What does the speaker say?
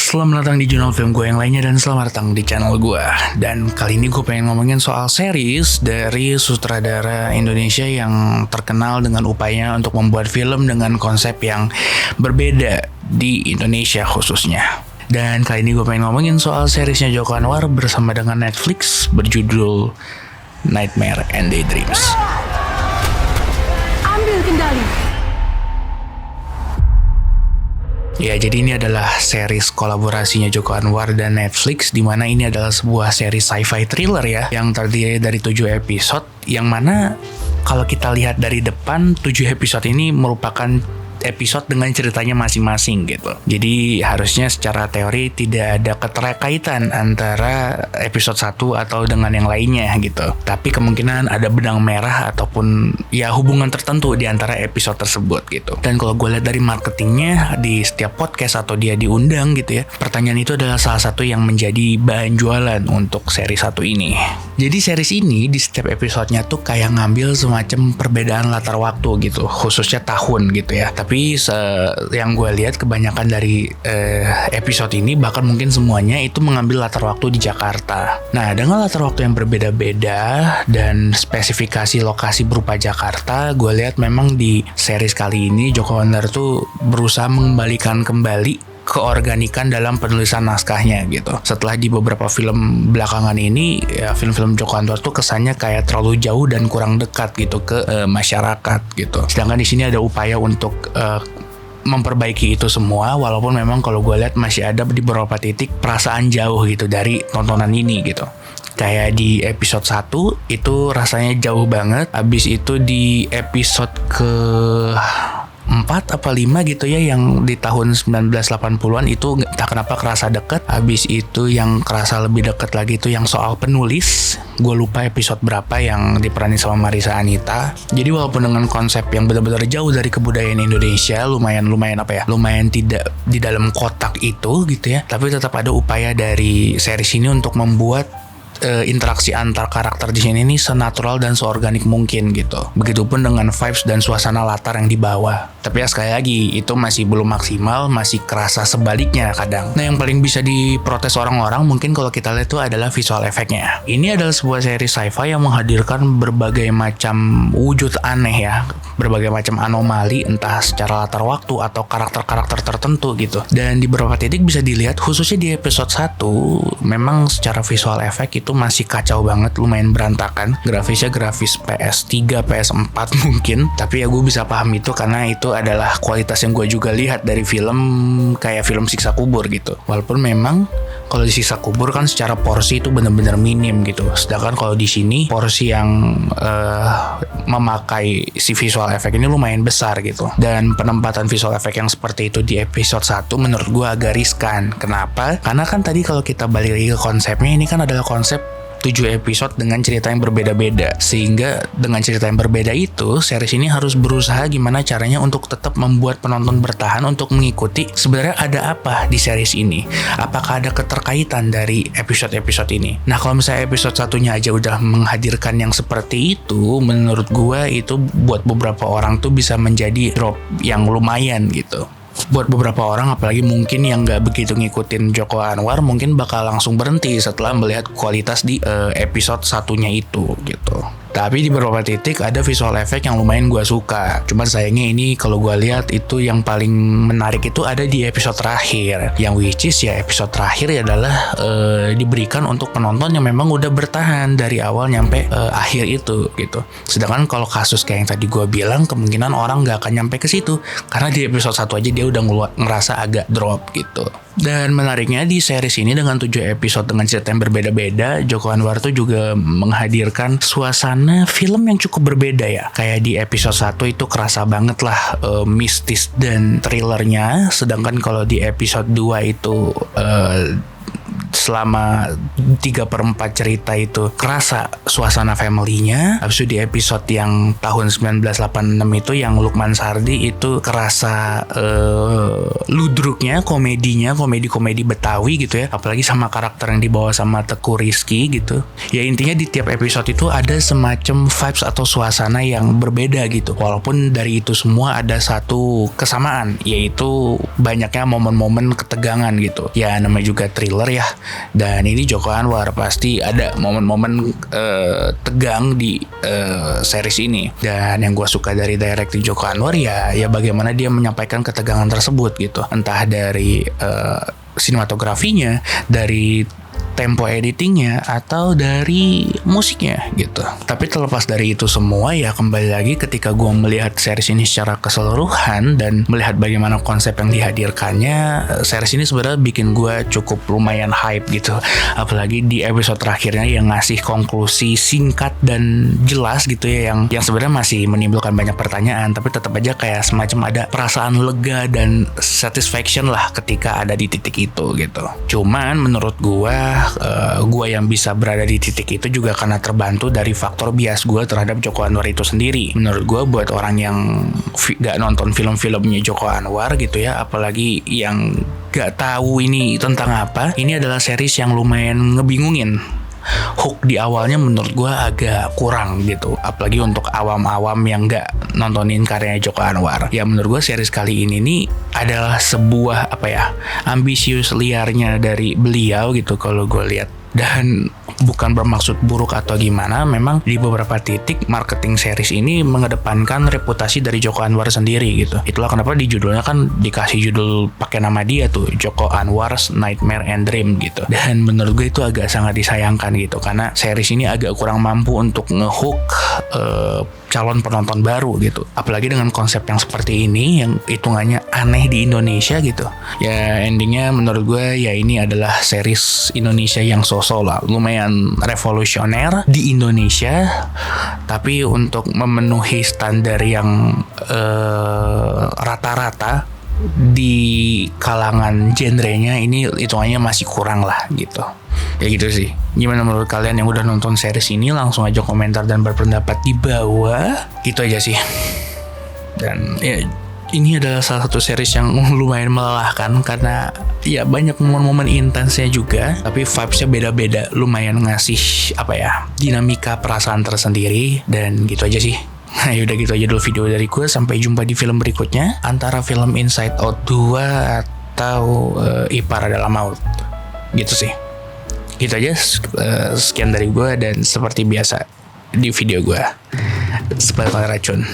Selamat datang di jurnal film gue yang lainnya dan selamat datang di channel gue. Dan kali ini gue pengen ngomongin soal series dari sutradara Indonesia yang terkenal dengan upayanya untuk membuat film dengan konsep yang berbeda di Indonesia khususnya. Dan kali ini gue pengen ngomongin soal seriesnya Joko Anwar bersama dengan Netflix berjudul Nightmare and Daydreams. Ambil kendali. Ya, jadi ini adalah series kolaborasinya Joko Anwar dan Netflix, di mana ini adalah sebuah series sci-fi thriller ya, yang terdiri dari 7 episode, yang mana kalau kita lihat dari depan, 7 episode ini merupakan episode dengan ceritanya masing-masing gitu. Jadi harusnya secara teori tidak ada keterkaitan antara episode 1 atau dengan yang lainnya gitu. Tapi kemungkinan ada benang merah ataupun ya hubungan tertentu di antara episode tersebut gitu. Dan kalau gue lihat dari marketingnya di setiap podcast atau dia diundang gitu ya, pertanyaan itu adalah salah satu yang menjadi bahan jualan untuk seri 1 ini. Jadi series ini di setiap episodenya tuh kayak ngambil semacam perbedaan latar waktu gitu, khususnya tahun gitu ya. Tapi yang gue lihat kebanyakan dari episode ini, bahkan mungkin semuanya itu mengambil latar waktu di Jakarta. Nah, dengan latar waktu yang berbeda-beda dan spesifikasi lokasi berupa Jakarta, gue lihat memang di series kali ini Joko Anwar tuh berusaha mengembalikan kembali keorganikan dalam penulisan naskahnya gitu. Setelah di beberapa film belakangan ini, ya film-film Joko Anwar tuh kesannya kayak terlalu jauh dan kurang dekat gitu ke masyarakat gitu. Sedangkan di sini ada upaya untuk memperbaiki itu semua, walaupun memang kalau gue lihat masih ada di beberapa titik perasaan jauh gitu dari tontonan ini gitu. Kayak di episode 1 itu rasanya jauh banget. Habis itu di episode ke 4 apa 5 gitu ya, yang di tahun 1980-an itu entah kenapa kerasa deket. Habis itu yang kerasa lebih deket lagi itu yang soal penulis. Gue lupa episode berapa yang diperani sama Marissa Anita. Jadi walaupun dengan konsep yang benar-benar jauh dari kebudayaan Indonesia, lumayan tidak di dalam kotak itu gitu ya, tapi tetap ada upaya dari series ini untuk membuat interaksi antar karakter di sini nih senatural dan seorganik mungkin gitu. Begitupun dengan vibes dan suasana latar yang dibawa. Tapi ya sekali lagi itu masih belum maksimal, masih kerasa sebaliknya kadang. Nah, yang paling bisa diprotes orang-orang mungkin kalau kita lihat itu adalah visual efeknya. Ini adalah sebuah seri sci-fi yang menghadirkan berbagai macam wujud aneh ya, berbagai macam anomali entah secara latar waktu atau karakter-karakter tertentu gitu. Dan di beberapa titik bisa dilihat khususnya di episode 1 memang secara visual efek itu masih kacau banget, lumayan berantakan. Grafisnya grafis PS3, PS4 mungkin. Tapi ya gue bisa paham itu karena itu adalah kualitas yang gue juga lihat dari film kayak film Siksa Kubur gitu. Walaupun memang kalau di Siksa Kubur kan secara porsi itu benar-benar minim gitu. Sedangkan kalau di sini porsi yang memakai si visual efek ini lumayan besar gitu. Dan penempatan visual efek yang seperti itu di episode 1 menurut gue agak riskan. Kenapa? Karena kan tadi kalau kita balik lagi ke konsepnya, ini kan adalah konsep 7 episode dengan cerita yang berbeda-beda. Sehingga dengan cerita yang berbeda itu, series ini harus berusaha gimana caranya untuk tetap membuat penonton bertahan untuk mengikuti sebenarnya ada apa di series ini. Apakah ada keterkaitan dari episode-episode ini. Nah, kalau misalnya episode satunya aja udah menghadirkan yang seperti itu, menurut gua itu buat beberapa orang tuh bisa menjadi drop yang lumayan gitu. Buat beberapa orang apalagi mungkin yang gak begitu ngikutin Joko Anwar mungkin bakal langsung berhenti setelah melihat kualitas di episode satunya itu gitu. Tapi di beberapa titik ada visual effect yang lumayan gue suka. Cuman sayangnya ini kalau gue lihat itu yang paling menarik itu ada di episode terakhir. Yang which is ya episode terakhir adalah diberikan untuk penonton yang memang udah bertahan dari awal nyampe akhir itu gitu. Sedangkan kalau kasus kayak yang tadi gue bilang, kemungkinan orang gak akan nyampe ke situ karena di episode 1 aja dia udah ngerasa agak drop gitu. Dan menariknya di series ini dengan 7 episode dengan cerita yang berbeda-beda, Joko Anwar tuh juga menghadirkan suasana film yang cukup berbeda ya. Kayak di episode 1 itu kerasa banget lah mistis dan thrillernya. Sedangkan kalau di episode 2 itu selama 3/4 cerita itu kerasa suasana family-nya. Habis itu di episode yang tahun 1986 itu yang Lukman Sardi itu kerasa ludruknya, komedinya, komedi Betawi gitu ya. Apalagi sama karakter yang dibawa sama Teuku Rizky gitu. Ya intinya di tiap episode itu ada semacam vibes atau suasana yang berbeda gitu. Walaupun dari itu semua ada satu kesamaan, yaitu banyaknya momen-momen ketegangan gitu. Ya namanya juga thriller ya. Dan ini Joko Anwar pasti ada momen-momen tegang di series ini. Dan yang gue suka dari directing Joko Anwar ya bagaimana dia menyampaikan ketegangan tersebut gitu. Entah dari sinematografinya, dari tempo editingnya, atau dari musiknya gitu. Tapi terlepas dari itu semua ya kembali lagi ketika gue melihat series ini secara keseluruhan dan melihat bagaimana konsep yang dihadirkannya, series ini sebenarnya bikin gue cukup lumayan hype gitu. Apalagi di episode terakhirnya yang ngasih konklusi singkat dan jelas gitu ya, yang sebenarnya masih menimbulkan banyak pertanyaan, tapi tetap aja kayak semacam ada perasaan lega dan satisfaction lah ketika ada di titik itu gitu. Cuman menurut gue yang bisa berada di titik itu juga karena terbantu dari faktor bias gue terhadap Joko Anwar itu sendiri. Menurut gue buat orang yang gak nonton film-filmnya Joko Anwar gitu ya, apalagi yang gak tahu ini tentang apa, ini adalah series yang lumayan ngebingungin. Hook di awalnya menurut gue agak kurang gitu, apalagi untuk awam-awam yang gak nontonin karyanya Joko Anwar. Ya menurut gue series kali ini nih adalah sebuah ambisius liarnya dari beliau gitu kalau gue lihat. Dan bukan bermaksud buruk atau gimana, memang di beberapa titik marketing series ini mengedepankan reputasi dari Joko Anwar sendiri gitu. Itulah kenapa di judulnya kan dikasih judul pakai nama dia tuh, Joko Anwar's Nightmare and Dream gitu. Dan menurut gue itu agak sangat disayangkan gitu, karena series ini agak kurang mampu untuk ngehook calon penonton baru gitu. Apalagi dengan konsep yang seperti ini yang hitungannya aneh di Indonesia gitu. Ya endingnya menurut gue ya ini adalah series Indonesia yang so-so lah, lumayan revolusioner di Indonesia, tapi untuk memenuhi standar yang rata-rata di kalangan genrenya ini hitungannya masih kurang lah gitu. Ya gitu sih. Gimana menurut kalian yang udah nonton series ini? Langsung aja komentar dan berpendapat di bawah. Gitu aja sih. Dan ya ini adalah salah satu series yang lumayan melelahkan karena ya banyak momen-momen intensnya juga, tapi vibesnya beda-beda, lumayan ngasih dinamika perasaan tersendiri. Dan gitu aja sih. Nah yaudah gitu aja dulu video dari gue. Sampai jumpa di film berikutnya, antara film Inside Out 2 atau Ipar Adalah Maut. Gitu sih. Gitu aja, sekian dari gue, dan seperti biasa di video gue, Sebagai Racun.